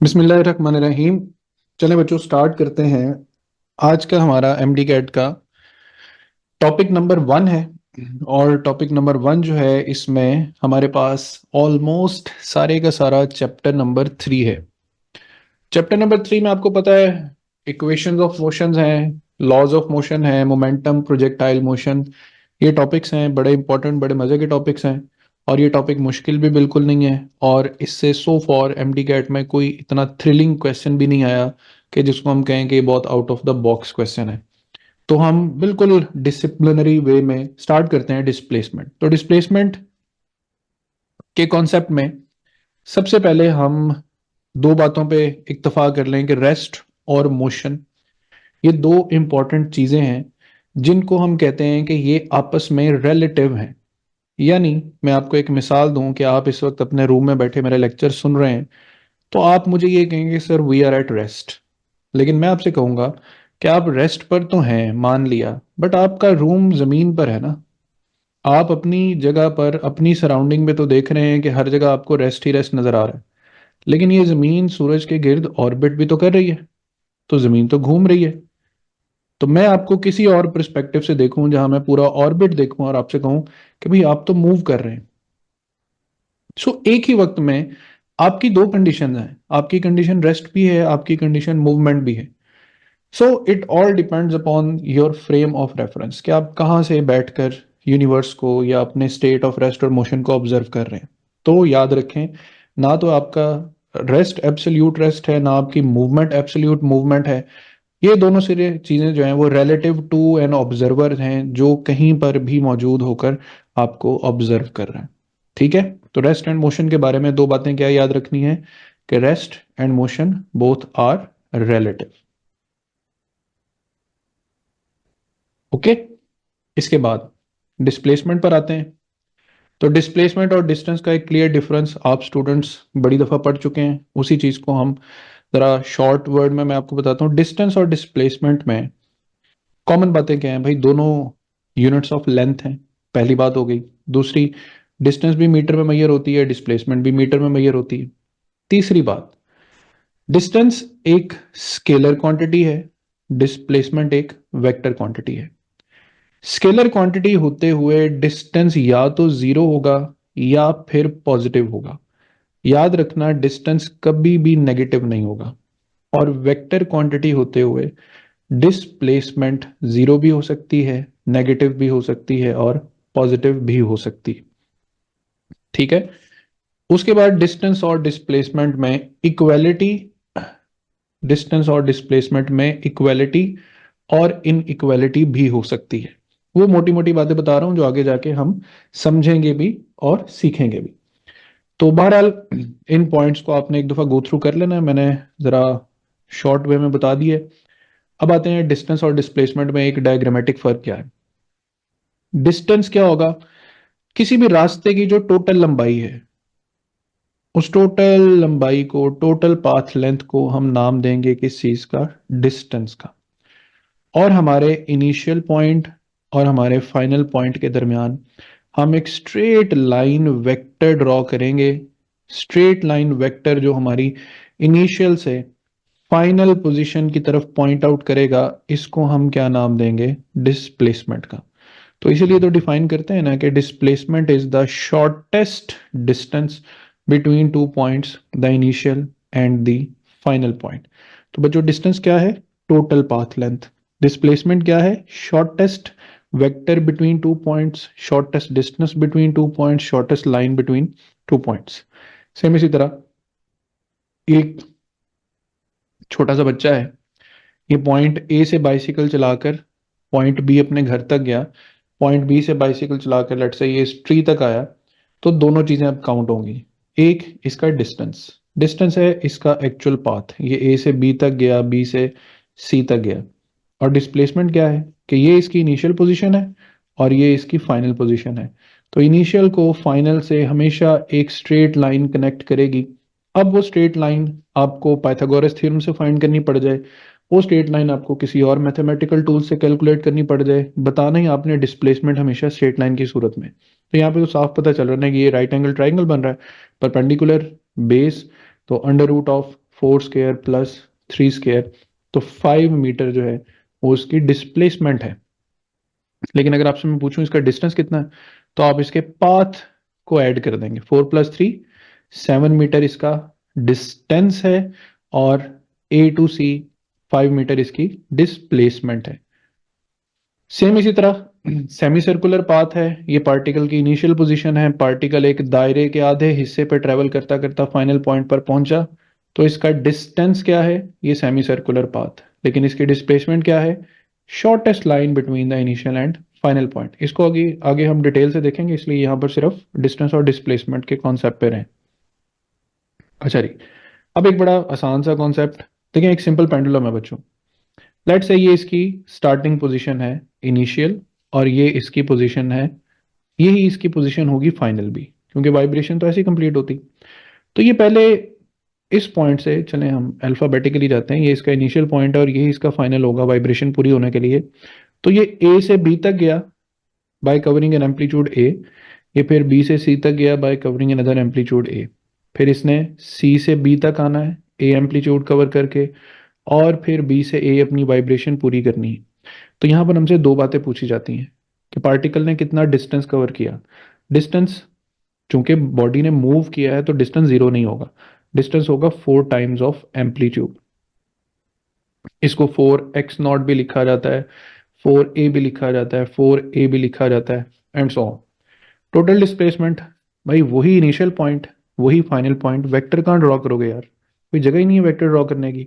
बिस्मिल्लाहिर्रहमानिर्रहीम। चलें बच्चों, स्टार्ट करते हैं। आज का हमारा एमडी कैट का टॉपिक नंबर 1 है। और टॉपिक नंबर 1 जो है, इसमें हमारे पास ऑलमोस्ट सारे का सारा चैप्टर नंबर 3 है। चैप्टर नंबर 3 में आपको पता है इक्वेशंस ऑफ मोशंस हैं, लॉज ऑफ मोशन है, मोमेंटम, प्रोजेक्टाइल मोशन। ये टॉपिक्स हैं, बड़े इंपॉर्टेंट, बड़े मज़े के टॉपिक्स हैं। और ये टॉपिक मुश्किल भी बिल्कुल नहीं है। और इससे सो फॉर एमडी कैट में कोई इतना थ्रिलिंग क्वेश्चन भी नहीं आया कि जिसको हम कहें कि ये बहुत out of the box question है। तो हम बिल्कुल डिसिप्लिनरी वे में स्टार्ट करते हैं। डिस्प्लेसमेंट, तो डिस्प्लेसमेंट के कॉन्सेप्ट में सबसे पहले हम दो बातों पे इत्तेफाक कर लें कि रेस्ट और मोशन, ये दो इंपॉर्टेंट चीजें हैं जिनको हम कहते हैं कि ये आपस में रिलेटिव हैं। यानी मैं आपको एक मिसाल दूं कि आप इस वक्त अपने रूम में बैठे मेरे लेक्चर सुन रहे हैं, तो आप मुझे ये कहेंगे sir we are at rest. लेकिन मैं आपसे कहूंगा कि आप रेस्ट पर तो हैं, मान लिया, बट आपका रूम जमीन पर है ना। आप अपनी जगह पर, अपनी सराउंडिंग में तो देख रहे हैं कि हर जगह आपको रेस्ट ही रेस्ट नजर आ रहा है। लेकिन ये जमीन सूरज के गिर्द ऑर्बिट भी तो कर रही है, तो जमीन तो घूम रही है। तो मैं आपको किसी और पर्सपेक्टिव से देखूं, जहां मैं पूरा ऑर्बिट देखूं और आपसे कहूं कि भाई आप तो मूव कर रहे हैं। सो एक ही वक्त में आपकी दो कंडीशन हैं, आपकी कंडीशन रेस्ट भी है, आपकी कंडीशन मूवमेंट भी है। So it all depends upon your frame of reference, कि आप कहाँ से बैठकर यूनिवर्स को या अपने स्टेट ऑफ रेस्ट और मोशन को ऑब्जर्व कर रहे हैं। तो याद रखें, ना तो आपका रेस्ट एब्सोल्यूट रेस्ट है, ना आपकी मूवमेंट एब्सोल्यूट मूवमेंट है। ये दोनों सारी चीजें जो हैं वो रिलेटिव टू एन ऑब्जर्वर हैं, जो कहीं पर भी मौजूद होकर आपको ऑब्जर्व कर रहे हैं। ठीक है। तो रेस्ट एंड मोशन के बारे में दो बातें क्या याद रखनी है, कि rest and motion both are relative. Okay. इसके बाद डिस्प्लेसमेंट पर आते हैं। तो डिस्प्लेसमेंट और डिस्टेंस का एक क्लियर डिफरेंस आप स्टूडेंट्स बड़ी दफा पढ़ चुके हैं। उसी चीज को हम जरा शॉर्ट वर्ड में मैं आपको बताता हूँ। डिस्टेंस और डिस्प्लेसमेंट में कॉमन बातें क्या हैं भाई, दोनों यूनिट्स ऑफ लेंथ हैं, पहली बात हो गई। दूसरी, डिस्टेंस भी मीटर में मैयर होती है, डिस्प्लेसमेंट भी मीटर में मैयर होती है। तीसरी बात, डिस्टेंस एक स्केलर क्वांटिटी है, डिस्प्लेसमेंट एक वेक्टर क्वांटिटी है। स्केलर क्वांटिटी होते हुए डिस्टेंस या तो जीरो होगा या फिर पॉजिटिव होगा। याद रखना, डिस्टेंस कभी भी नेगेटिव नहीं होगा। और वेक्टर क्वांटिटी होते हुए डिस्प्लेसमेंट जीरो भी हो सकती है, नेगेटिव भी हो सकती है और पॉजिटिव भी हो सकती है। ठीक है। उसके बाद डिस्टेंस और डिस्प्लेसमेंट में इक्वेलिटी, डिस्टेंस और डिस्प्लेसमेंट में इक्वेलिटी और इनइक्वेलिटी भी हो सकती है। वो मोटी मोटी बातें बता रहा हूं जो आगे जाके हम समझेंगे भी और सीखेंगे भी। तो बहरहाल इन पॉइंट्स को आपने एक दफा गो थ्रू कर लेना है, मैंने जरा शॉर्ट वे में बता दिए। अब आते हैं डिस्टेंस और डिस्प्लेसमेंट में एक डायग्रामेटिक फर्क क्या है। डिस्टेंस क्या होगा, किसी भी रास्ते की जो टोटल लंबाई है, उस टोटल लंबाई को, टोटल पाथ लेंथ को हम नाम देंगे किस चीज का, डिस्टेंस का। और हमारे इनिशियल पॉइंट और हमारे फाइनल पॉइंट के दरमियान हम एक स्ट्रेट लाइन वेक्टर ड्रॉ करेंगे। स्ट्रेट लाइन वेक्टर जो हमारी इनिशियल से फाइनल पोजीशन की तरफ पॉइंट आउट करेगा, इसको हम क्या नाम देंगे, डिस्प्लेसमेंट का। तो इसीलिए तो डिफाइन करते हैं ना कि displacement is the shortest distance between two points, the initial and the final point. तो बच्चों, डिस्टेंस क्या है, टोटल पाथ लेंथ। डिस्प्लेसमेंट क्या है, shortest vector between two points, shortest distance between two points, shortest line between two points. Same इसी तरह एक छोटा सा बच्चा है, ये पॉइंट ए से बाइसिकल चलाकर पॉइंट बी अपने घर तक गया, पॉइंट बी से बाइसिकल चलाकर लेट्स से ये इस ट्री तक आया। तो दोनों चीजें अब काउंट होंगी। एक इसका डिस्टेंस, डिस्टेंस है इसका एक्चुअल पाथ, ये ए से बी तक गया, बी से सी तक गया। और डिस्प्लेसमेंट क्या है, कि ये इसकी इनिशियल पोजीशन है और ये इसकी फाइनल पोजीशन है। तो इनिशियल को फाइनल से हमेशा एक स्ट्रेट लाइन कनेक्ट करेगी। अब वो स्ट्रेट लाइन आपको पाइथागोरस थ्योरम से फाइंड करनी पड़ जाए, वो स्ट्रेट लाइन आपको किसी और मैथमेटिकल टूल से कैलकुलेट करनी पड़ जाए, बताना ही आपने डिस्प्लेसमेंट हमेशा स्ट्रेट लाइन की सूरत में। तो यहाँ पे तो साफ पता चल रहा है कि ये राइट एंगल ट्राइंगल बन रहा है, परपेंडिकुलर बेस, तो under root of 4 square plus 3 square, तो 5 मीटर जो है वो उसकी डिस्प्लेसमेंट है। लेकिन अगर आपसे मैं पूछूं इसका डिस्टेंस कितना है, तो आप इसके पाथ को ऐड कर देंगे। 4 + 3 7 मीटर इसका डिस्टेंस है, और ए टू सी 5 मीटर इसकी डिस्प्लेसमेंट है। सेम इसी तरह सेमी सर्कुलर पाथ है, ये पार्टिकल की इनिशियल पोजीशन है, पार्टिकल एक दायरे के आधे हिस्से पर ट्रेवल करता करता फाइनल पॉइंट पर पहुंचा, तो इसका डिस्टेंस क्या है, ये सेमी सर्कुलर पाथ, लेकिन इसकी डिस्प्लेसमेंट क्या है, shortest line between the initial and final point. इसको आगे आगे हम डिटेल से देखेंगे, इसलिए यहां पर सिर्फ डिस्टेंस और डिस्प्लेसमेंट के कॉन्सेप्ट पे रहें। अच्छा जी, अब एक बड़ा आसान सा कॉन्सेप्ट देखिए, एक सिंपल पेंडुलम है बच्चों। लेट्स से ये इसकी स्टार्टिंग पोजीशन है इनिशियल, और ये इसकी पोजीशन है, यही इसकी पोजीशन होगी फाइनल भी, क्योंकि वाइब्रेशन तो ऐसे ही कंप्लीट होती। तो ये पहले इस पॉइंट से चले, हम अल्फाबेटिकली जाते हैं, ये इसका इनिशियल पॉइंट है और यही इसका फाइनल होगा वाइब्रेशन पूरी होने के लिए। तो ये ए से बी तक गया by covering an amplitude A, ये फिर बी से सी तक गया by covering another amplitude A, फिर इसने सी से बी तक आना है ए एम्पलीट्यूड कवर करके, और फिर बी से ए अपनी वाइब्रेशन पूरी करनी है। तो यहाँ पर हमसे दो बातें पूछी जाती हैं कि पार्टिकल ने कितना डिस्टेंस कवर किया। डिस्टेंस, चूंकि बॉडी ने मूव किया है तो डिस्टेंस जीरो नहीं होगा, डिस्टेंस होगा 4 टाइम्स ऑफ एम्पलीट्यूड। इसको 4x0 भी लिखा जाता है, 4a भी लिखा जाता है, 4a भी लिखा जाता है, and so on. Total displacement, भाई वही इनिशियल पॉइंट वही फाइनल पॉइंट, वेक्टर कहाँ ड्रॉ करोगे यार, कोई जगह ही नहीं है वेक्टर ड्रॉ करने की,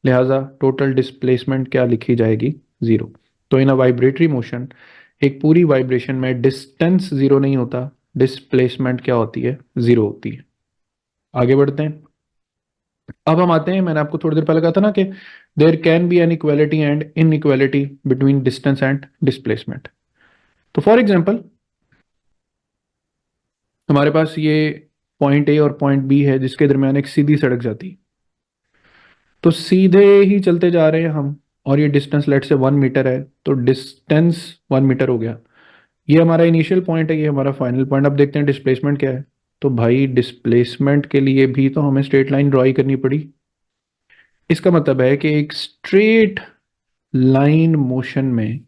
लिहाजा टोटल डिस्प्लेसमेंट क्या लिखी जाएगी, जीरो। तो इन अ वाइब्रेटरी मोशन, एक पूरी वाइब्रेशन में डिस्टेंस जीरो नहीं होता, डिस्प्लेसमेंट क्या होती है, जीरो होती है। आगे बढ़ते हैं। अब हम आते हैं, मैंने आपको थोड़ी देर पहले कहा था ना कि there can be an equality and inequality between distance and displacement. तो फॉर एग्जांपल, हमारे पास ये पॉइंट ए और पॉइंट बी है जिसके दरमियान एक सीधी सड़क जाती है, तो सीधे ही चलते जा रहे हैं हम, और ये डिस्टेंस लेट से 1 मीटर है, तो डिस्टेंस 1 मीटर हो गया। ये हमारा इनिशियल पॉइंट है, ये हमारा फाइनल पॉइंट। अब देखते हैं डिस्प्लेसमेंट क्या है। तो भाई डिस्प्लेसमेंट के लिए भी तो हमें स्ट्रेट लाइन ड्रॉ ही करनी पड़ी। इसका मतलब है कि एक स्ट्रेट लाइन मोशन में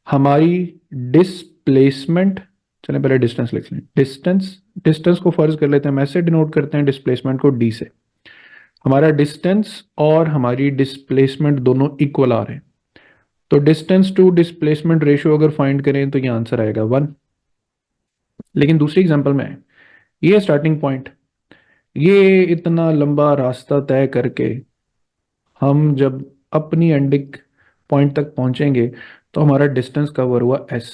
हमारी डिस्प्लेसमेंट, चलें पहले डिस्टेंस लिख लें, डिस्टेंस, डिस्टेंस को फर्ज कर लेते हैं, मैं से डिनोट करते हैं डिस्प्लेसमेंट को डी से। हमारा डिस्टेंस और हमारी डिस्प्लेसमेंट दोनों इक्वल आ रहे हैं, तो डिस्टेंस टू डिस्प्लेसमेंट रेशियो अगर फाइंड करें तो ये आंसर आएगा 1। लेकिन दूसरी एग्जांपल में, ये स्टार्टिंग पॉइंट, ये इतना लंबा रास्ता तय करके हम जब अपनी एंडिंग पॉइंट तक पहुंचेंगे तो हमारा डिस्टेंस कवर हुआ s,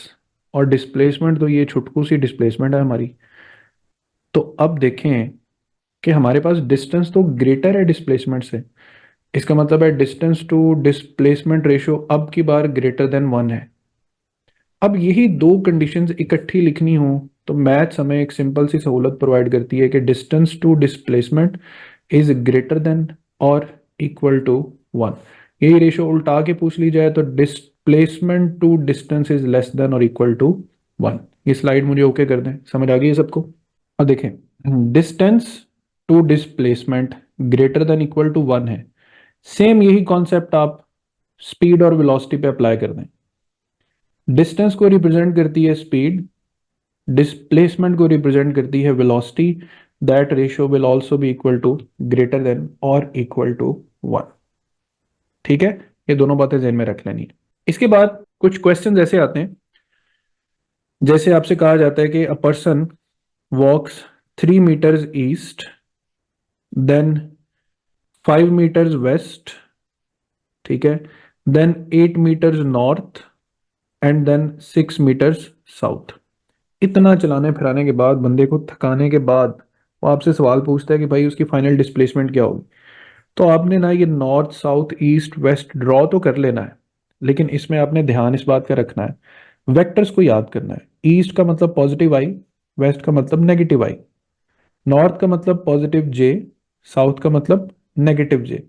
और डिस्प्लेसमेंट तो ये छुटकू सी डिस्प्लेसमेंट है हमारी। तो अब देखें कि हमारे पास डिस्टेंस तो ग्रेटर है डिस्प्लेसमेंट से, इसका मतलब है डिस्टेंस टू डिस्प्लेसमेंट रेशियो अब की बार ग्रेटर देन 1 है। अब यही दो कंडीशंस इकट्ठी लिखनी हो तो मैथ्स हमें एक सिंपल सी सहूलत प्रोवाइड करती है कि distance to displacement is greater than और इक्वल टू 1। यही रेशियो उल्टा के पूछ ली जाए तो displacement to distance is less than और इक्वल टू 1। ये स्लाइड मुझे ओके कर दें, समझ आ गई है सबको। अब देखें, distance to displacement greater than equal to 1 है, सेम यही कॉन्सेप्ट आप स्पीड और वेलोसिटी पे अप्लाई कर दें। डिस्टेंस को रिप्रेजेंट करती है स्पीड, डिस्प्लेसमेंट को रिप्रेजेंट करती है velocity, that ratio will also be equal to greater than और इक्वल टू 1। ठीक है, ये दोनों बातें ध्यान में रख लेनी है। इसके बाद कुछ क्वेश्चन ऐसे आते हैं, जैसे आपसे कहा जाता है कि a person walks 3 meters east, then 5 meters west, ठीक है, then 8 meters north, and then 6 meters south. इतना चलाने फिराने के बाद, बंदे को थकाने के बाद, वो आपसे सवाल पूछता है कि भाई उसकी फाइनल डिस्प्लेसमेंट क्या होगी। तो आपने ना ये north south east west draw तो कर लेना है, लेकिन इसमें आपने ध्यान इस बात का रखना है, वेक्टर्स को याद करना है। ईस्ट का मतलब पॉजिटिव आई, वेस्ट का मतलब नेगेटिव आई, नॉर्थ का मतलब पॉजिटिव जे, साउथ का मतलब नेगेटिव जे।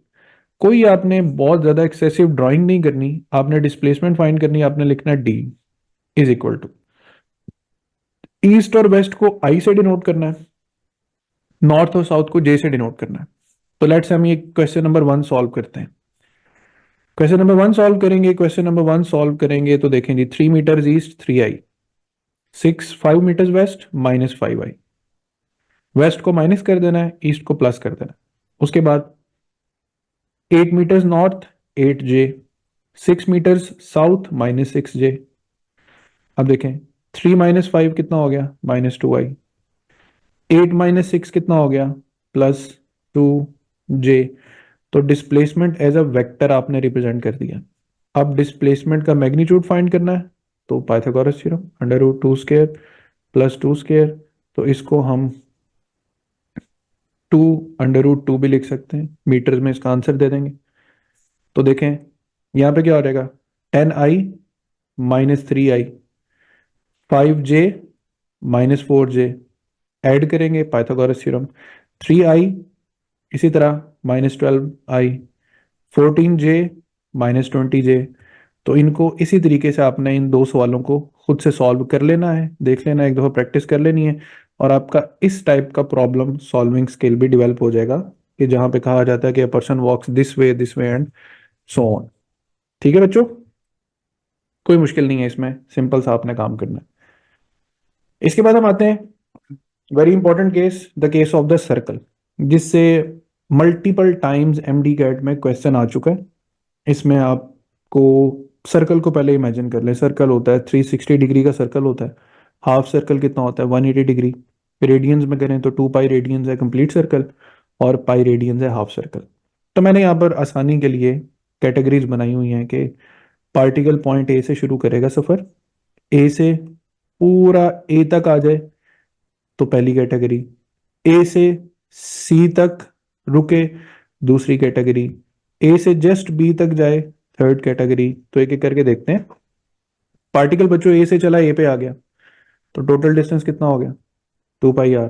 कोई आपने बहुत ज्यादा एक्सेसिव ड्राइंग नहीं करनी, आपने डिस्प्लेसमेंट फाइंड करनी, आपने लिखना D is equal to, east और वेस्ट को आई से डिनोट करना है, नॉर्थ और साउथ को जे से डिनोट करना है। तो लेट्स हम ये क्वेश्चन नंबर 1 सॉल्व करते हैं। क्वेश्चन नंबर 1 सॉल्व करेंगे। क्वेश्चन नंबर 1 सॉल्व करेंगे तो देखें जी, 3 meters east 3i, 5 meters west -5i। West को माइनस कर देना है, ईस्ट को प्लस कर देना है। उसके बाद 8 meters north 8j, 6 meters south -6j। अब देखें 3 -5 कितना हो गया, -2i। 8 -6 कितना हो गया, +2j। तो डिस्प्लेसमेंट एज अ वेक्टर आपने रिप्रेजेंट कर दिया। अब डिस्प्लेसमेंट का मैग्नीट्यूड फाइंड करना है, तो पाइथागोरस थ्योरम, √2² +2²। तो इसको हम 2 √2 भी लिख सकते हैं, मीटर में इसका आंसर दे देंगे। तो देखें यहाँ पे क्या हो जाएगा, 10i -3i, 5j -4j। Add करेंगे पाइथागोरस थ्योरम, 3i इसी तरह -12i, 14j -20j। तो इनको इसी तरीके से आपने इन दो सवालों को खुद से सॉल्व कर लेना है, देख लेना है, एक दफ़ा प्रैक्टिस कर लेनी है, और आपका इस टाइप का प्रॉब्लम सॉल्विंग स्किल भी डेवलप हो जाएगा, कि जहां पे कहा जाता है कि a person walks this way and so on. ठीक है बच्चों, कोई मुश्किल नहीं है इसमें, सिंपल सा आपने काम करना है। इसके बाद हम आते हैं very important case, the case of the circle, जिससे मल्टीपल टाइम्स एमडी कैट में क्वेश्चन आ चुका है। इसमें आपको सर्कल को पहले इमेजिन कर ले। सर्कल होता है 360 डिग्री का सर्कल होता है। हाफ सर्कल कितना होता है, 180 डिग्री। रेडियंस में करें तो 2 पाई रेडियंस है कंप्लीट सर्कल, और पाई रेडियंस है हाफ सर्कल। तो मैंने यहाँ पर आसानी के लिए कैटेगरीज बनाई हुई हैं कि पार्टिकल पॉइंट ए से शुरू करेगा सफर, ए से पूरा ए तक आ जाए तो पहली कैटेगरी, ए से सी तक रुके दूसरी कैटेगरी, ए से जस्ट बी तक जाए थर्ड कैटेगरी। तो एक एक करके देखते हैं। पार्टिकल बच्चों ए से चला ए पे आ गया, तो टोटल डिस्टेंस कितना हो गया, 2 पाई r।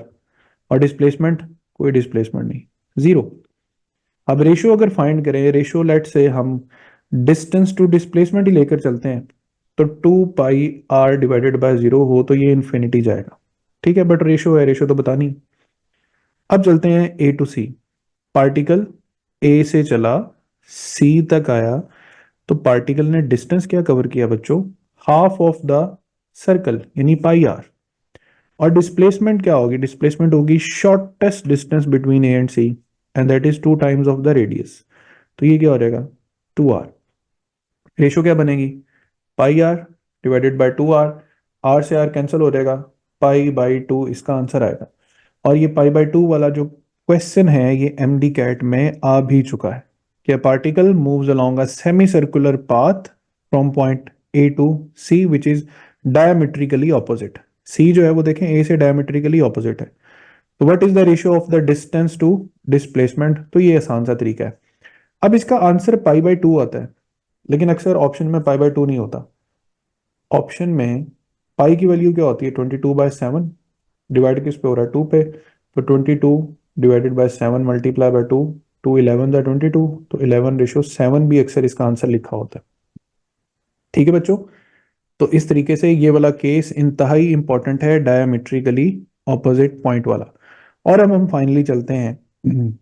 और डिस्प्लेसमेंट, कोई डिस्प्लेसमेंट नहीं, जीरो। अब रेशियो अगर फाइंड करें, रेशियो लेट से हम डिस्टेंस टू डिस्प्लेसमेंट ही लेकर चलते हैं, तो 2 पाई r डिवाइडेड बाय 0 हो तो ये इन्फिनिटी जाएगा। ठीक है, बट रेशियो है, रेशियो तो बतानी। अब चलते हैं ए टू सी। पार्टिकल ए से चला सी तक आया, तो पार्टिकल ने डिस्टेंस क्या कवर किया बच्चों, हाफ ऑफ द सर्कल यानी पाई r। और डिस्प्लेसमेंट क्या होगी, डिस्प्लेसमेंट होगी shortest distance between A and C, and that is 2 times of the radius. तो ये क्या हो जाएगा, 2r। रेशियो क्या बनेगी, pi r divided by 2r। r से r कैंसिल हो जाएगा, पाई/2 इसका आंसर आएगा। और ये पाई/2 वाला जो क्वेश्चन है ये एमडी कैट में आ भी चुका है, कि particle moves along a semi circular path from point A to C which is diametrically opposite. C जो है वो देखें ए से डायमेट्रिकली ऑपोजिट है। तो what is the ratio of the distance to displacement, तो ये आसान सा तरीका है। अब इसका आंसर पाई/2 आता है, लेकिन अक्सर ऑप्शन में पाई/2 नहीं होता। ऑप्शन में पाई की वैल्यू क्या होती है, 22/7, डिवाइड किस पे हो रहा है, 2 पे। तो 22 डिवाइडेड बाय 7 मल्टीप्लाई बाय 2, 2 11 22, तो 11:7 भी अक्सर इसका आंसर लिखा होता है। ठीक है बच्चों, तो इस तरीके से ये वाला केस इंतहाई इंपॉर्टेंट है, डायमेट्रिकली ऑपोजिट पॉइंट वाला। और अब हम फाइनली चलते हैं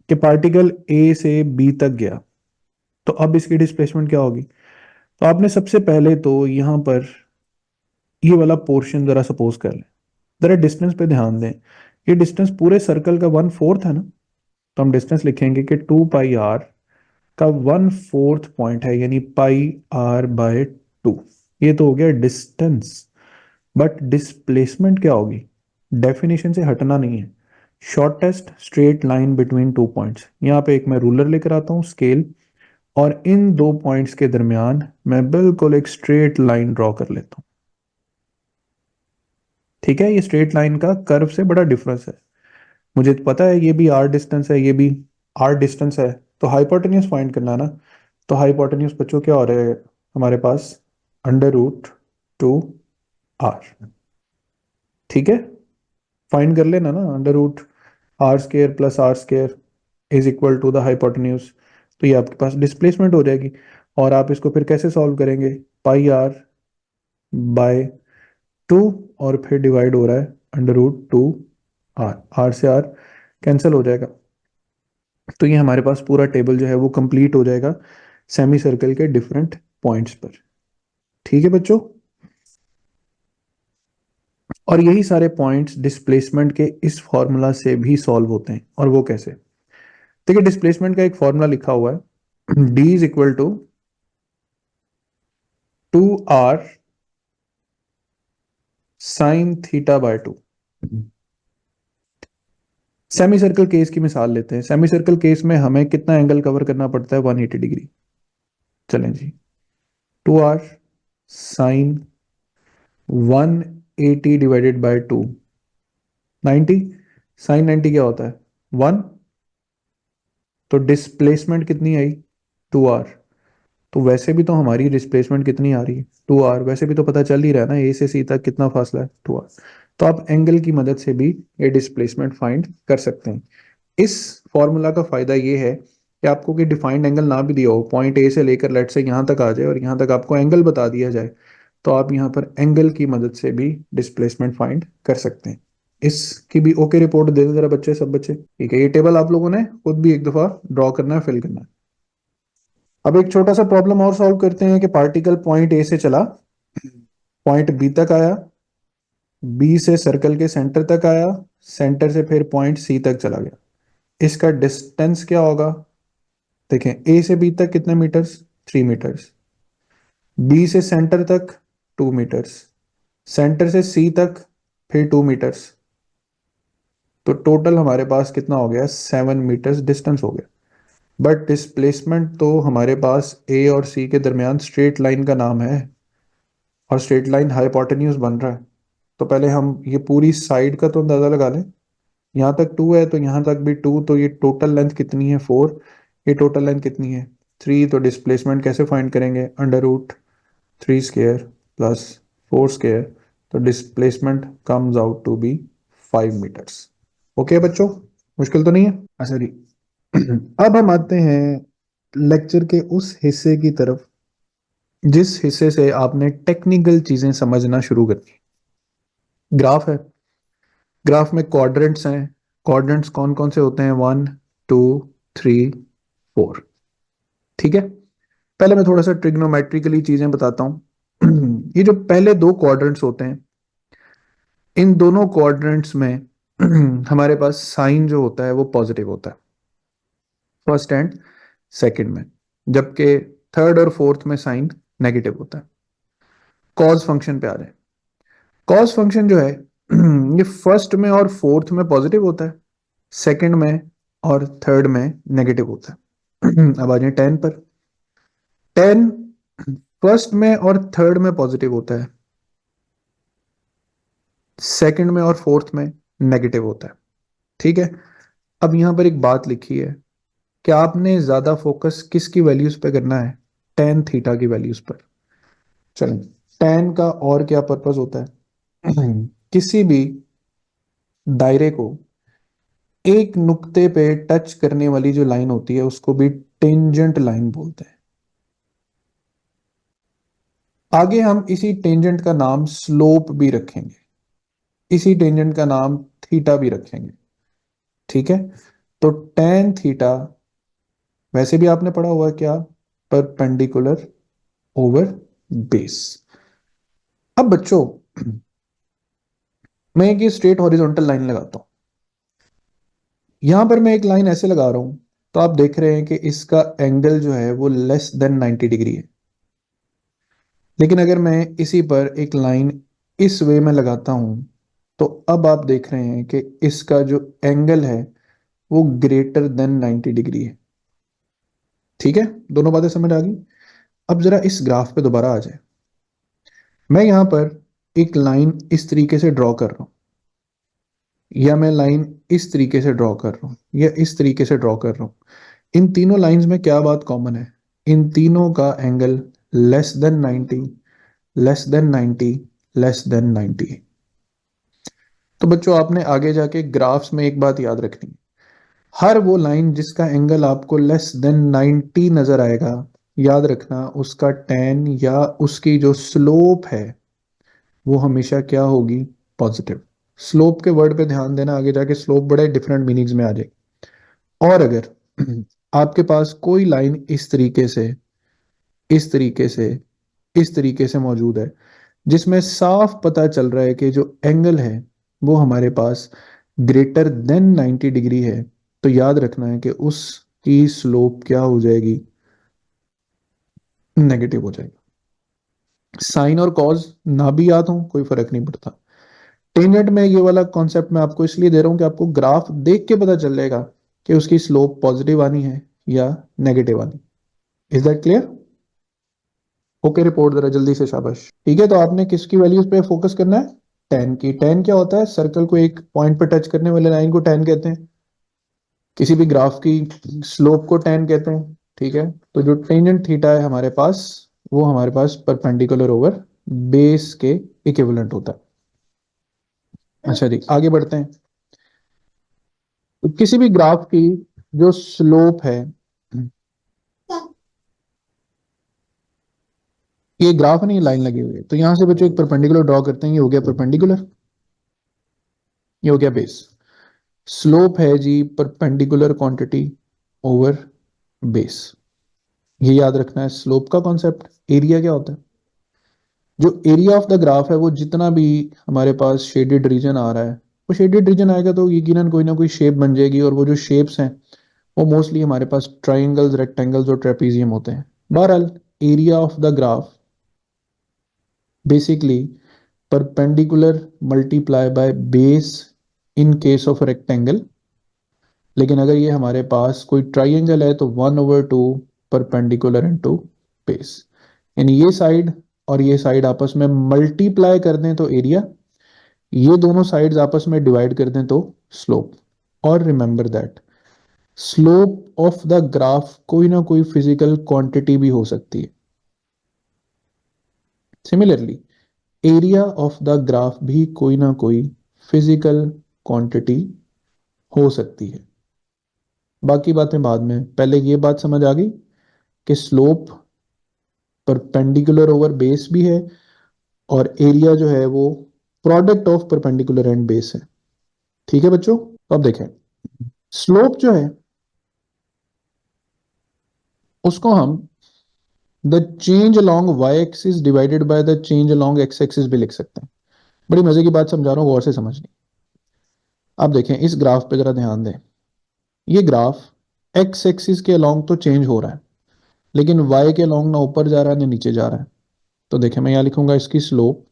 कि पार्टिकल ए से बी तक गया, तो अब इसकी डिस्प्लेसमेंट क्या होगी। तो आपने सबसे पहले तो यहां पर ये वाला पोर्शन जरा सपोज कर लें, जरा डिस्टेंस पे ध्यान दें। ये डिस्टेंस पूरे सर्कल का 1/4 है ना, तो हम डिस्टेंस लिखेंगे कि 2 पाई r का 1/4 पॉइंट है, यानी पाई r/2। ये तो हो गया डिस्टेंस। बट डिस्प्लेसमेंट क्या होगी, डेफिनेशन से हटना नहीं है, shortest straight line between two points. यहाँ पे एक मैं रूलर लेकर आता हूँ, स्केल, और इन दो पॉइंट्स के दरमियान मैं बिल्कुल एक स्ट्रेट लाइन ड्रॉ कर लेता हूँ। ठीक है, ये स्ट्रेट लाइन का कर्व से बड़ा डिफरेंस है। मुझे तो पता है ये भी आर डिस्टेंस है, ये भी आर डिस्टेंस है, तो हाइपोटेन्यूज फाइंड करना है ना। तो हाइपोटेन्यूज बच्चों क्या हो रहा है हमारे पास, √2r। ठीक है, फाइंड कर लेना ना, √r² + r² is equal to the hypotenuse. तो ये आपके पास डिस्प्लेसमेंट हो जाएगी। और आप इसको फिर कैसे सॉल्व करेंगे, पाई r/2, और फिर डिवाइड हो रहा है √2r, r से r कैंसिल हो जाएगा। तो ये हमारे पास पूरा टेबल जो है वो कंप्लीट हो जाएगा सेमी सर्कल के डिफरेंट पॉइंट्स पर। ठीक है बच्चों, और यही सारे पॉइंट्स डिस्प्लेसमेंट के इस फॉर्मूला से भी सॉल्व होते हैं। और वो कैसे? देखिए, डिस्प्लेसमेंट का एक फॉर्मूला लिखा हुआ है, D is equal to 2r sine theta by 2। Semi circle case की मिसाल लेते हैं। सेमी सर्कल केस में हमें कितना एंगल कवर करना पड़ता है? 180 डिग्री। चलें जी, 2r sine 180 divided by 2, 90। Sine 90 क्या होता है? 1। तो डिस्प्लेसमेंट कितनी आई? 2r। तो वैसे भी तो हमारी डिस्प्लेसमेंट कितनी आ रही है? 2r। वैसे भी तो पता चल ही रहा है ना, ए से सी तक कितना फासला है? 2r। तो आप एंगल की मदद से भी ये डिस्प्लेसमेंट फाइंड कर सकते हैं। इस फॉर्मूला का फायदा ये है कि आपको कि डिफाइंड एंगल ना भी दिया हो, पॉइंट ए से लेकर लेट से यहाँ तक आ जाए और यहाँ तक आपको एंगल बता दिया जाए, तो आप यहाँ पर एंगल की मदद से भी डिस्प्लेसमेंट फाइंड कर सकते हैं। इसकी भी ओके रिपोर्ट दे दे जरा बच्चे, सब बच्चे। ठीक है, ये टेबल आप लोगों ने खुद भी एक दफा ड्रॉ करना है, फिल करना है। अब एक छोटा सा प्रॉब्लम और सॉल्व करते हैं कि पार्टिकल पॉइंट ए से चला, पॉइंट बी तक आया, बी से सर्कल के सेंटर तक आया, सेंटर से फिर पॉइंट सी तक चला गया। इसका डिस्टेंस क्या होगा? देखें, ए से बी तक कितने मीटर्स? 3 मीटर्स। बी से सेंटर तक 2 मीटर्स। सेंटर से सी तक फिर 2 मीटर्स। तो टोटल हमारे पास कितना हो गया? 7 मीटर्स डिस्टेंस हो गया। बट डिस्प्लेसमेंट तो हमारे पास ए और सी के दरमियान स्ट्रेट लाइन का नाम है, और स्ट्रेट लाइन हाइपोटेन्यूज बन रहा है। तो पहले हम ये पूरी साइड का तो अंदाजा लगा लें। यहाँ तक 2 है तो यहाँ तक भी 2, तो ये टोटल लेंथ कितनी है? 4। ये टोटल लेंथ कितनी है? 3। तो डिस्प्लेसमेंट कैसे फाइंड करेंगे? √3² प्लस 4²। तो displacement comes out to be 5 meters. Okay बच्चों, मुश्किल तो नहीं है? अच्छा जी, अब हम आते हैं लेक्चर के उस हिस्से की तरफ जिस हिस्से से आपने टेक्निकल चीजें समझना शुरू करनी। ग्राफ है, ग्राफ में क्वाड्रेंट्स हैं। क्वाड्रेंट्स कौन कौन से होते हैं? 1, 2, 3, 4। ठीक है, पहले मैं थोड़ा सा ट्रिग्नोमेट्रिकली चीजें बताता हूं। ये जो पहले दो क्वाड्रेंट्स होते हैं, इन दोनों क्वाड्रेंट्स में हमारे पास साइन जो होता है वो पॉजिटिव होता है, फर्स्ट एंड सेकंड में, जबकि थर्ड और फोर्थ में साइन नेगेटिव होता है। कॉज फंक्शन पे आ रहे हैं। कॉस फंक्शन जो है ये फर्स्ट में और फोर्थ में पॉजिटिव होता है, सेकंड में और थर्ड में नेगेटिव होता है। अब आ जाए टेन पर। टेन फर्स्ट में और थर्ड में पॉजिटिव होता है, सेकंड में और फोर्थ में नेगेटिव होता है। ठीक है, अब यहां पर एक बात लिखी है कि आपने ज्यादा फोकस किसकी वैल्यूज पे करना है? टेन थीटा की वैल्यूज पर। चलें, टेन का और क्या पर्पस होता है? किसी भी दायरे को एक नुक्ते पे टच करने वाली जो लाइन होती है उसको भी टेंजेंट लाइन बोलते हैं। आगे हम इसी टेंजेंट का नाम स्लोप भी रखेंगे, इसी टेंजेंट का नाम थीटा भी रखेंगे। ठीक है, तो टेन थीटा वैसे भी आपने पढ़ा हुआ है क्या? Perpendicular over base. अब बच्चों, मैं एक स्ट्रेट हॉरिजॉन्टल लाइन लगाता हूं, यहां पर मैं एक लाइन ऐसे लगा रहा हूं, तो आप देख रहे हैं कि इसका एंगल जो है वो लेस देन 90 डिग्री है। लेकिन अगर मैं इसी पर एक लाइन इस वे में लगाता हूं, तो अब आप देख रहे हैं कि इसका जो एंगल है वो ग्रेटर देन 90 डिग्री है। ठीक है, दोनों बातें समझ आ गई। अब जरा इस ग्राफ पे दोबारा आ जाए। मैं यहां पर एक लाइन इस तरीके से ड्रॉ कर रहा हूं, या मैं लाइन इस तरीके से ड्रॉ कर रहा हूं, या इस तरीके से ड्रॉ कर रहा हूं। इन तीनों लाइंस में क्या बात कॉमन है? इन तीनों का angle less than 90, less than 90, less than 90। तो बच्चों, आपने आगे जाके ग्राफ्स में एक बात याद रखनी है, हर वो लाइन जिसका एंगल आपको लेस देन 90 नजर आएगा, याद रखना उसका टेन या उसकी जो स्लोप है वो हमेशा क्या होगी? पॉजिटिव। स्लोप के वर्ड पे ध्यान देना, आगे जाके स्लोप बड़े डिफरेंट मीनिंग्स में आ जाए। और अगर आपके पास कोई लाइन इस तरीके से, इस तरीके से, इस तरीके से मौजूद है, जिसमें साफ पता चल रहा है कि जो एंगल है वो हमारे पास ग्रेटर देन 90 डिग्री है, तो याद रखना है कि उसकी स्लोप क्या हो जाएगी, नेगेटिव हो जाएगी। साइन और कॉज ना भी याद हो कोई फर्क नहीं पड़ता। टेंजेंट में ये वाला कॉन्सेप्ट मैं आपको इसलिए दे रहा हूं कि आपको ग्राफ देख के पता चल जाएगा कि उसकी स्लोप पॉजिटिव आनी है या नेगेटिव आनी। Is that clear? Okay, report जरा जल्दी से, शाबाश। ठीक है, तो आपने किसकी वैल्यूज पे फोकस करना है? टेन की। टेन क्या होता है? सर्कल को एक पॉइंट पे टच करने वाले लाइन को टेन कहते हैं, किसी भी ग्राफ की स्लोप को टेन कहते हैं। ठीक है, तो जो टेंजेंट थीटा है हमारे पास, वो हमारे पास परपेंडिकुलर ओवर बेस के इक्विवेलेंट होता है। अच्छा जी, आगे बढ़ते हैं। तो किसी भी ग्राफ की जो स्लोप है, ये ग्राफ नहीं, लाइन लगी हुई है, तो यहां से बच्चों एक परपेंडिकुलर ड्रॉ करते हैं। ये हो गया परपेंडिकुलर, ये हो गया बेस। स्लोप है जी परपेंडिकुलर क्वांटिटी ओवर बेस। ये याद रखना है स्लोप का कॉन्सेप्ट। एरिया क्या होता है? जो एरिया ऑफ द ग्राफ है, वो जितना भी हमारे पास शेडेड रीजन आ रहा है, वो शेडेड रीजन आएगा तो यकीनन कोई ना कोई शेप बन जाएगी, और वो जो शेप्स हैं वो मोस्टली हमारे पास ट्राइंगल्स, रेक्टेंगल्स और ट्रेपीजियम होते हैं। बहरहाल, area of the graph basically perpendicular multiply by base in case of rectangle. लेकिन अगर ये हमारे पास कोई ट्राइंगल है तो 1/2 परपेंडिकुलर इनटू बेस। यानी ये साइड और ये साइड आपस में मल्टीप्लाई कर दें तो एरिया, ये दोनों साइड्स आपस में डिवाइड कर दें तो स्लोप। और remember that slope of the graph कोई ना कोई फिजिकल क्वांटिटी भी हो सकती है। Similarly area of the graph भी कोई ना कोई फिजिकल क्वांटिटी हो सकती है। बाकी बातें बाद में, पहले ये बात समझ आ गई कि स्लोप परपेंडिकुलर ओवर बेस भी है, और एरिया जो है वो product of perpendicular and base है। ठीक है बच्चों? तो अब देखें, स्लोप जो है उसको हम the change along Y axis divided by the change along X axis भी लिख सकते हैं। बड़ी मजे की बात समझा रहा हूं, गौर से समझनी। आप देखें इस ग्राफ पे जरा ध्यान दें। ये ग्राफ एक्स एक्सिस के अलोंग तो चेंज हो रहा है, लेकिन वाई के अलोंग ना ऊपर जा रहा है ना नीचे जा रहा है। तो देखें, मैं यहां लिखूंगा इसकी slope,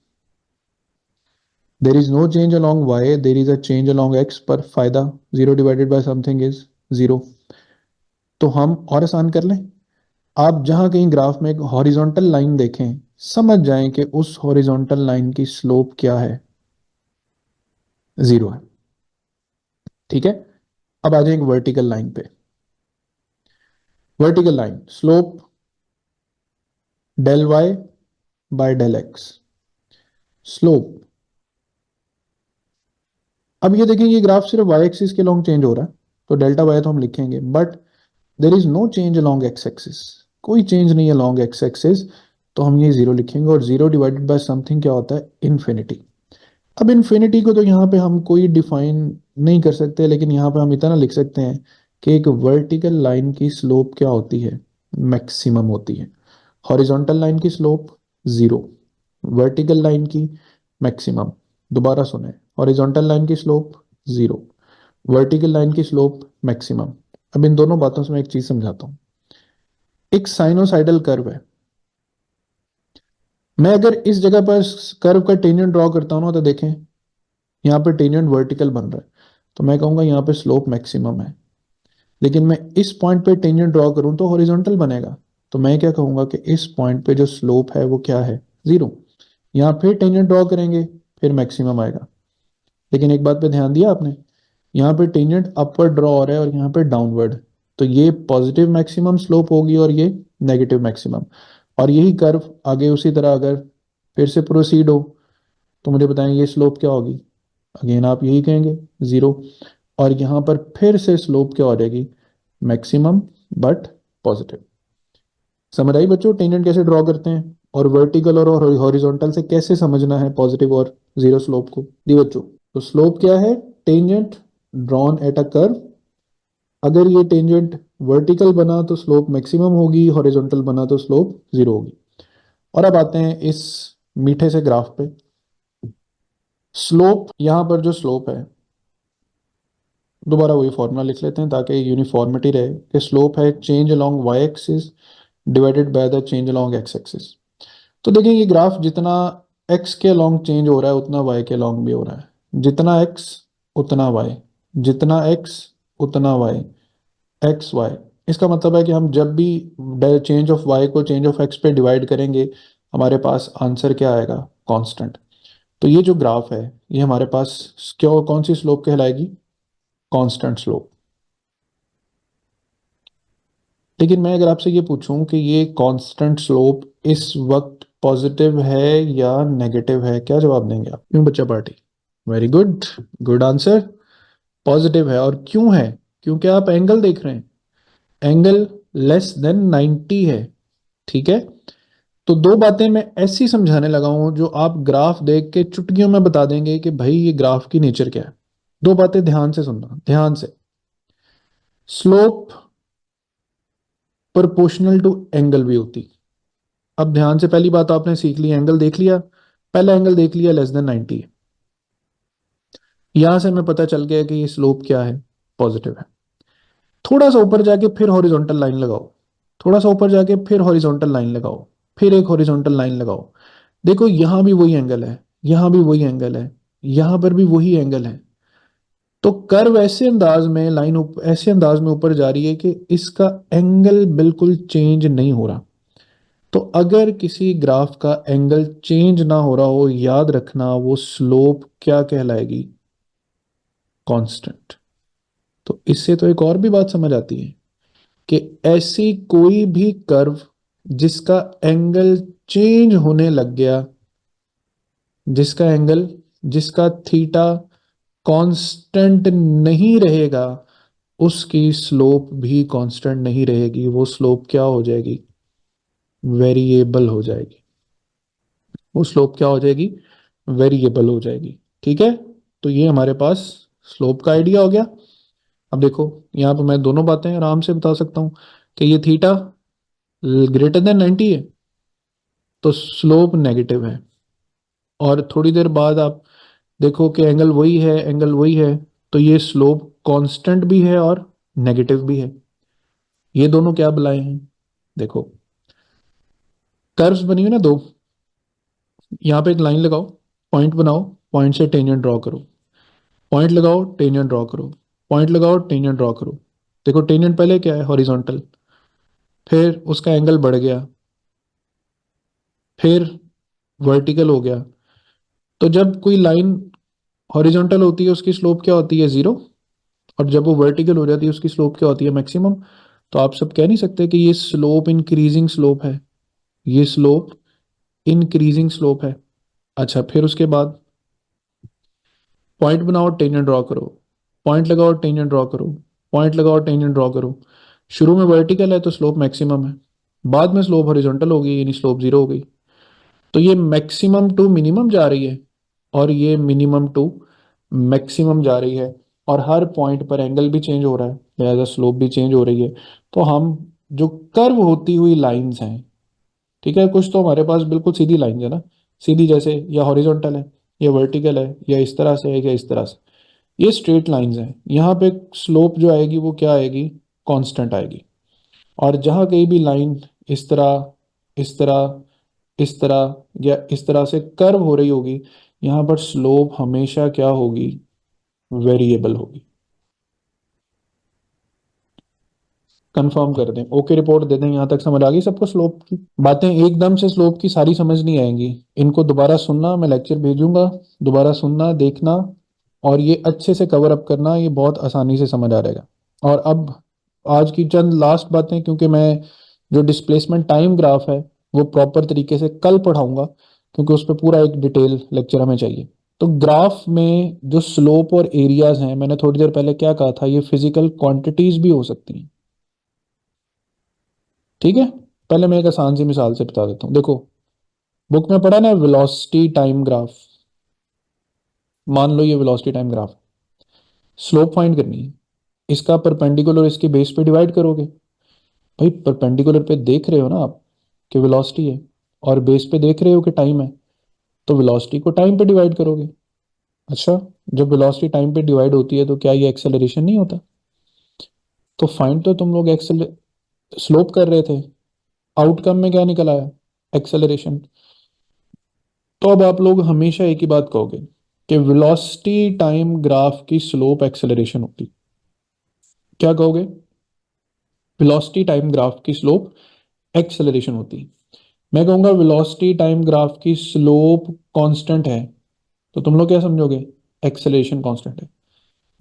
there is no change along Y, there is a change along X, पर फायदा zero divided by something is zero. तो हम और आसान कर लें, आप जहां कहीं ग्राफ में एक हॉरिजॉन्टल लाइन देखें, समझ जाएं कि उस हॉरिजॉन्टल लाइन की स्लोप क्या है, जीरो है। ठीक है, अब आ जाएंगे वर्टिकल लाइन पे। Vertical line slope del Y by del X. Slope, अब ये देखें ये ग्राफ सिर्फ वाई एक्सिस के लॉन्ग चेंज हो रहा है, तो डेल्टा वाई तो हम लिखेंगे, but there is no change along X axis, कोई चेंज नहीं है अलॉन्ग एक्स एक्सिस, तो हम ये जीरो लिखेंगे। और जीरो डिवाइडेड बाय समथिंग क्या होता है? इन्फिनिटी। अब इन्फिनिटी को तो यहाँ पे हम कोई डिफाइन नहीं कर सकते, लेकिन यहाँ पे हम इतना लिख सकते हैं कि एक वर्टिकल लाइन की स्लोप क्या होती है? मैक्सिमम होती है। हॉरिजॉन्टल लाइन की स्लोप जीरो, वर्टिकल लाइन की मैक्सिमम। दोबारा सुने, हॉरिजॉन्टल लाइन की स्लोप जीरो, वर्टिकल लाइन की स्लोप मैक्सिमम। अब इन दोनों बातों से मैं एक चीज समझाता हूं। एक साइनोसाइडल कर्व है, मैं अगर इस जगह पर कर्व का टेंजेंट ड्रॉ करता हूं ना, तो देखें यहाँ पे टेंजेंट वर्टिकल बन रहा है, तो मैं कहूंगा यहाँ पे स्लोप मैक्सिमम है। लेकिन मैं इस पॉइंट पे टेंजेंट ड्रॉ करूं तो हॉरिजॉन्टल बनेगा, तो मैं क्या कहूंगा कि इस पॉइंट पे जो स्लोप है वो क्या है? जीरो। यहाँ फिर टेंजेंट ड्रॉ करेंगे, फिर मैक्सिमम आएगा। लेकिन एक बात पे ध्यान दिया आपने, यहाँ पे टेंजेंट अपवर्ड ड्रॉ हो रहा है और यहाँ पे डाउनवर्ड, तो ये पॉजिटिव मैक्सिमम स्लोप होगी और ये नेगेटिव मैक्सिमम। और यही कर्व आगे उसी तरह अगर फिर से प्रोसीड हो, तो मुझे बताएं ये स्लोप क्या होगी? अगेन आप यही कहेंगे जीरो। और यहां पर फिर से स्लोप क्या हो जाएगी? Maximum but positive. समझ आई बच्चों टेंजेंट कैसे ड्रॉ करते हैं, और वर्टिकल और हॉरिजॉन्टल से कैसे समझना है पॉजिटिव और जीरो स्लोप को? दी बच्चों, तो स्लोप क्या है? Tangent drawn at a curve. अगर ये टेंजेंट वर्टिकल बना तो स्लोप मैक्सिमम होगी, हॉरिजॉन्टल बना तो स्लोप जीरो होगी। और अब आते हैं इस मीठे से ग्राफ पे। स्लोप, यहां पर जो स्लोप है, दोबारा वही फॉर्मूला लिख लेते हैं ताकि यूनिफॉर्मिटी रहे, कि स्लोप है change along Y axis divided by the change along X axis. तो देखिए ये ग्राफ जितना एक्स के अलोंग चेंज हो रहा है उतना वाई के अलोंग भी हो रहा है। जितना एक्स उतना वाई, जितना एक्स उतना वाई, एक्स वाई। इसका मतलब है कि हम जब भी चेंज ऑफ वाई को चेंज ऑफ एक्स पे डिवाइड करेंगे, हमारे पास आंसर क्या आएगा? कांस्टेंट। तो ये जो ग्राफ है, ये हमारे पास क्यों, कौन सी स्लोप कहलाएगी? Constant slope. लेकिन मैं अगर आपसे ये पूछूं कि ये कांस्टेंट स्लोप इस वक्त पॉजिटिव है या नेगेटिव है, क्या जवाब देंगे आप? क्यों बच्चा party? Very good, good answer. Positive है। और क्यों है? क्योंकि आप एंगल देख रहे हैं, एंगल लेस देन 90 है। ठीक है। तो दो बातें मैं ऐसी समझाने लगा हूं जो आप ग्राफ देख के चुटकियों में बता देंगे कि भाई ये ग्राफ की नेचर क्या है। दो बातें ध्यान से सुनना, ध्यान से। स्लोप प्रोपोर्शनल टू एंगल भी होती। अब ध्यान से, पहली बात आपने सीख ली, एंगल देख लिया, पहला एंगल देख लिया लेस देन 90। यहां से हमें पता चल गया कि ये स्लोप क्या है? पॉजिटिव है। थोड़ा सा ऊपर जाके फिर हॉरिजॉन्टल लाइन लगाओ, थोड़ा सा ऊपर जाके फिर हॉरिजॉन्टल लाइन लगाओ, फिर एक हॉरिजॉन्टल लाइन लगाओ। देखो यहां भी वही एंगल है, यहां भी वही एंगल है, यहां पर भी वही एंगल है। तो कर्व ऐसे अंदाज में, लाइन ऐसे अंदाज में ऊपर जा रही है कि इसका एंगल बिल्कुल चेंज नहीं हो रहा। तो अगर किसी ग्राफ का एंगल चेंज ना हो रहा हो, याद रखना वो स्लोप क्या कहलाएगी? कांस्टेंट। तो इससे तो एक और भी बात समझ आती है कि ऐसी कोई भी कर्व जिसका एंगल चेंज होने लग गया, जिसका एंगल, जिसका थीटा कांस्टेंट नहीं रहेगा, उसकी स्लोप भी कांस्टेंट नहीं रहेगी। वो स्लोप क्या हो जाएगी? वेरिएबल हो जाएगी। वो स्लोप क्या हो जाएगी? वेरिएबल हो जाएगी। ठीक है। तो ये हमारे पास स्लोप का आइडिया हो गया। अब देखो, यहाँ पे मैं दोनों बातें आराम से बता सकता हूँ कि ये थीटा ग्रेटर देन 90 है तो स्लोप नेगेटिव है। और थोड़ी देर बाद आप देखो कि एंगल वही है, एंगल वही है, तो ये स्लोप कांस्टेंट भी है और नेगेटिव भी है। ये दोनों क्या बुलाए हैं? देखो, कर्व्स बनी हुई ना दो, यहाँ पे एक लाइन लगाओ, पॉइंट बनाओ, पॉइंट से टेंजेंट ड्रॉ करो, पॉइंट लगाओ, टेंजेंट ड्रॉ करो, पॉइंट लगाओ, टेंजेंट ड्रॉ करो। देखो टेंजेंट पहले क्या है? हॉरिजॉन्टल, फिर उसका एंगल बढ़ गया, फिर वर्टिकल हो गया। तो जब कोई लाइन हॉरिजॉन्टल होती है उसकी स्लोप क्या होती है? जीरो। और जब वो वर्टिकल हो जाती है उसकी स्लोप क्या होती है? मैक्सिमम। तो आप सब कह नहीं सकते कि ये स्लोप इंक्रीजिंग स्लोप है, ये स्लोप इंक्रीजिंग स्लोप है। अच्छा, फिर उसके बाद पॉइंट बनाओ, टेंजेंट ड्रॉ करो, पॉइंट लगाओ, टेंजेंट ड्रॉ करो, पॉइंट लगाओ, टेंजेंट ड्रॉ करो। शुरू में वर्टिकल है तो स्लोप मैक्सिमम है, बाद में स्लोप हॉरिजॉन्टल हो गई यानी स्लोप जीरो हो गई। तो ये मैक्सिमम टू मिनिमम जा रही है और ये मिनिमम टू मैक्सिमम जा रही है। और हर पॉइंट पर एंगल भी चेंज हो रहा है, लिहाजा स्लोप भी चेंज हो रही है। तो हम जो कर्व होती हुई लाइंस हैं, ठीक है, कुछ तो हमारे पास बिल्कुल सीधी लाइन है ना, सीधी जैसे, या हॉरिजॉन्टल है, या वर्टिकल है, या इस तरह से है, या इस तरह से, ये स्ट्रेट लाइंस हैं। यहाँ पे स्लोप जो आएगी वो क्या आएगी? कांस्टेंट आएगी। और जहाँ कहीं भी लाइन इस तरह, इस तरह, इस तरह या इस तरह से कर्व हो रही होगी, यहाँ पर स्लोप हमेशा क्या होगी? वेरिएबल होगी। कंफर्म कर दें, ओके रिपोर्ट दे दें, यहाँ तक समझ आ गई सबको? स्लोप की बातें एकदम से स्लोप की सारी समझ नहीं आएंगी, इनको दोबारा सुनना, मैं लेक्चर भेजूंगा, दोबारा सुनना, देखना, और ये अच्छे से कवर अप करना, ये बहुत आसानी से समझ आ जाएगा। और अब आज की चंद लास्ट बातें, क्योंकि मैं जो डिस्प्लेसमेंट टाइम ग्राफ है वो प्रॉपर तरीके से कल पढ़ाऊंगा, क्योंकि उस पर पूरा एक डिटेल लेक्चर हमें चाहिए। तो ग्राफ में जो स्लोप और एरियाज हैं, मैंने थोड़ी देर पहले क्या कहा था, ये फिजिकल क्वांटिटीज भी हो सकती हैं। ठीक है। पहले मैं एक आसान सी मिसाल से बता देता हूँ। देखो, बुक में पढ़ा ना वेलोसिटी टाइम ग्राफ। मान लो ये velocity time graph, slope find करनी है। इसका परपेंडिकुलर इसके बेस पे डिवाइड करोगे। भाई परपेंडिकुलर पे देख रहे हो ना आप कि वेलोसिटी है, और बेस पे देख रहे हो कि टाइम है, तो वेलोसिटी को टाइम पे डिवाइड करोगे। अच्छा, जब वेलोसिटी टाइम पे डिवाइड होती है तो क्या ये एक्सेलरेशन नहीं होता? तो फाइंड तो तुम लोग एक्सेल स्लोप कर रहे थे, आउटकम में क्या निकल आया? एक्सेलरेशन। तो अब आप लोग हमेशा एक ही बात कहोगे कि वेलोसिटी टाइम ग्राफ की स्लोप एक्सेलरेशन होती। क्या कहोगे? वेलोसिटी टाइम ग्राफ की स्लोप एक्सेलरेशन होती। मैं कहूंगा वेलोसिटी टाइम ग्राफ की स्लोप कांस्टेंट है, तो तुम लोग क्या समझोगे? एक्सेलरेशन कांस्टेंट है।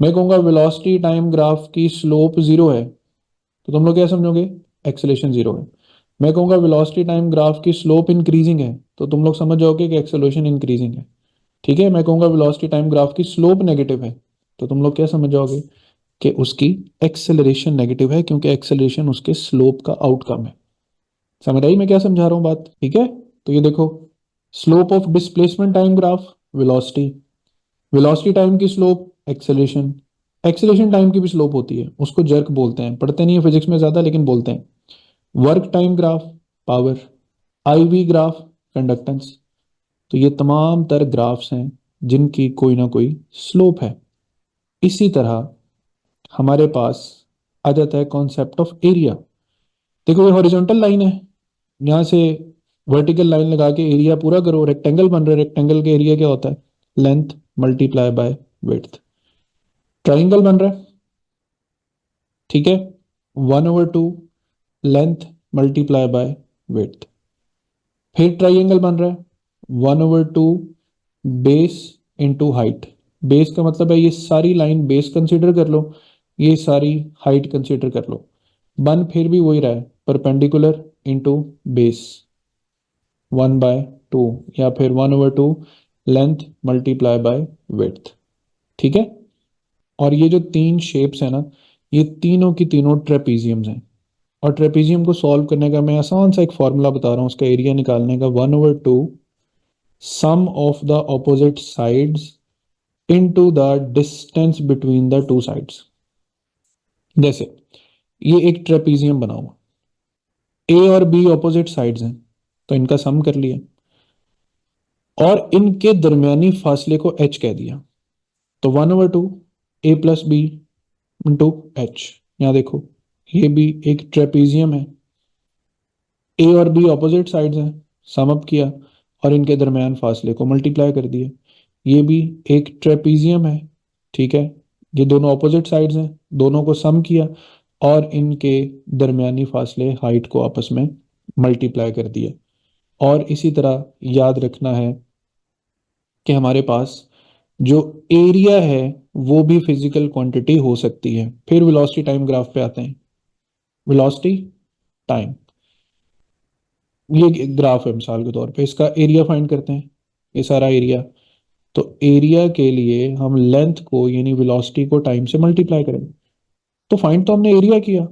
मैं कहूंगा वेलोसिटी टाइम ग्राफ की स्लोप जीरो है, तो तुम लोग क्या समझोगे? एक्सेलरेशन जीरो है। मैं कहूंगा वेलोसिटी टाइम ग्राफ की स्लोप इंक्रीजिंग है, तो तुम लोग समझ जाओगे कि एक्सेलरेशन इंक्रीजिंग है। ठीक है, मैं कहूंगा वेलोसिटी टाइम ग्राफ की स्लोप नेगेटिव है, तो तुम लोग क्या समझ जाओगे? कि उसकी एक्सेलरेशन नेगेटिव है, क्योंकि एक्सेलरेशन उसके स्लोप का आउटकम है। समझ आई मैं क्या समझा रहा हूँ बात? ठीक है, तो ये देखो, slope of displacement time graph velocity, velocity time की स्लोप एक्सेलरेशन, एक्सेलरेशन टाइम की भी स्लोप होती है, उसको जर्क बोलते हैं, पढ़ते नहीं है फिजिक्स में ज्यादा लेकिन बोलते हैं। Work time graph power, I V graph conductance. तो ये तमाम तर ग्राफ्स हैं जिनकी कोई ना कोई स्लोप है। इसी तरह हमारे पास आ जाता है कॉन्सेप्ट ऑफ एरिया। देखो ये हॉरिजॉन्टल लाइन है, यहाँ से वर्टिकल लाइन लगा के एरिया पूरा करो, रेक्टेंगल बन रहा है, रेक्टेंगल के एरिया क्या होता है? Length multiply by width. Triangle बन रहा है, ठीक है, 1/2 लेंथ मल्टीप्लाई बाय विड्थ। फिर ट्राइंगल बन रहा है 1/2 बेस इंटू हाइट। बेस का मतलब है ये सारी लाइन बेस कंसीडर कर लो, ये सारी हाइट कंसीडर कर लो। बन फिर भी वही रहा है, परपेंडिकुलर इंटू बेस 1/2, या फिर 1/2 लेंथ मल्टीप्लाई बाय विड्थ। ठीक है, और ये जो तीन शेप्स है ना, ये तीनों की तीनों ट्रेपीजियम्स हैं। और ट्रेपीजियम को सॉल्व करने का मैं आसान सा एक फॉर्मूला बता रहा हूँ, उसका एरिया निकालने का 1/2 sum of the opposite sides into the distance between the two sides. जैसे ये एक ट्रेपीजियम बना हुआ, ए और बी ऑपोजिट साइड्स हैं, तो इनका सम कर लिया, और इनके दरमियानी फासले को एच कह दिया। तो 1/2 ए प्लस बी इंटू एच। यहाँ देखो, ये भी एक ट्रेपीजियम है, ए और बी ऑपोजिट साइड्स हैं, सम अप किया और इनके दरमियान फासले को मल्टीप्लाई कर दिया। ये भी एक ट्रेपीजियम है, ठीक है, ये दोनों ऑपोजिट साइड्स हैं, दोनों को सम किया और इनके दरमियानी फासले हाइट को आपस में मल्टीप्लाई कर दिया। और इसी तरह याद रखना है कि हमारे पास जो एरिया है वो भी फिजिकल क्वांटिटी हो सकती है। फिर वेलोसिटी टाइम ग्राफ पे आते हैं। वेलोसिटी टाइम, ये ग्राफ है मिसाल के तौर पे, इसका एरिया फाइंड करते हैं, ये सारा एरिया। तो एरिया के लिए हम लेंथ को यानी वेलोसिटी को टाइम से मल्टीप्लाई करेंगे। तो फाइंड तो हमने एरिया किया,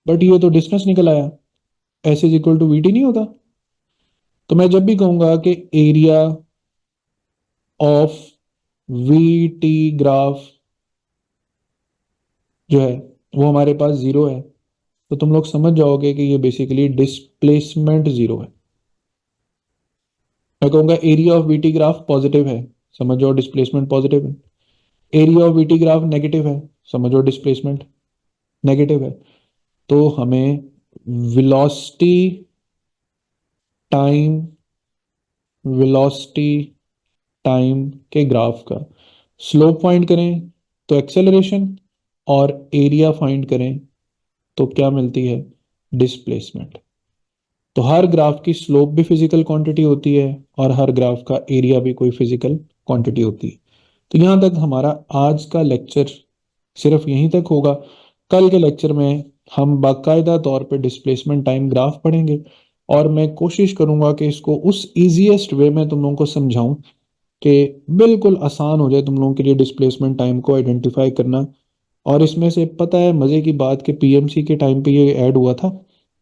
बट ये तो डिस्टेंस निकल आया, S is equal to V T नहीं होता। तो मैं जब भी कहूंगा कि area of V T graph जो है वो हमारे पास जीरो है, तो तुम लोग समझ जाओगे कि ये बेसिकली डिस्प्लेसमेंट जीरो है। मैं कहूंगा area of VT graph positive है, समझ जाओ डिस्प्लेसमेंट पॉजिटिव है। Area of VT graph negative है, समझो डिस्प्लेसमेंट नेगेटिव है। तो हमें वेलोसिटी टाइम, वेलोसिटी टाइम के ग्राफ का स्लोप फाइंड करें तो एक्सेलरेशन, और एरिया फाइंड करें तो क्या मिलती है? डिस्प्लेसमेंट। तो हर ग्राफ की स्लोप भी फिजिकल क्वांटिटी होती है और हर ग्राफ का एरिया भी कोई फिजिकल क्वांटिटी होती है। तो यहाँ तक हमारा आज का लेक्चर सिर्फ यहीं तक होगा। कल के लेक्चर में हम बाकायदा तौर पे डिस्प्लेसमेंट टाइम ग्राफ पढ़ेंगे, और मैं कोशिश करूंगा कि इसको उस इजीएस्ट वे में तुम लोगों को समझाऊं कि बिल्कुल आसान हो जाए तुम लोगों के लिए डिस्प्लेसमेंट टाइम को आइडेंटिफाई करना। और इसमें से पता है मजे की बात कि पीएमसी के टाइम पे ये ऐड हुआ था,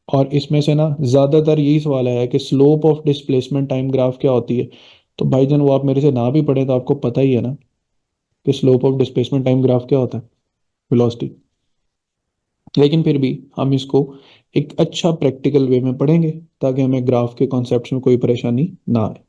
और इसमें से ना ज्यादातर यही सवाल आया है कि slope of displacement time graph क्या होती है। तो भाईजान वो आप मेरे से ना भी पढ़े तो आपको पता ही है ना कि slope of displacement time graph क्या होता है? वेलोसिटी। लेकिन फिर भी हम इसको एक अच्छा प्रैक्टिकल वे में पढ़ेंगे ताकि हमें ग्राफ के कॉन्सेप्ट्स में कोई परेशानी ना आए।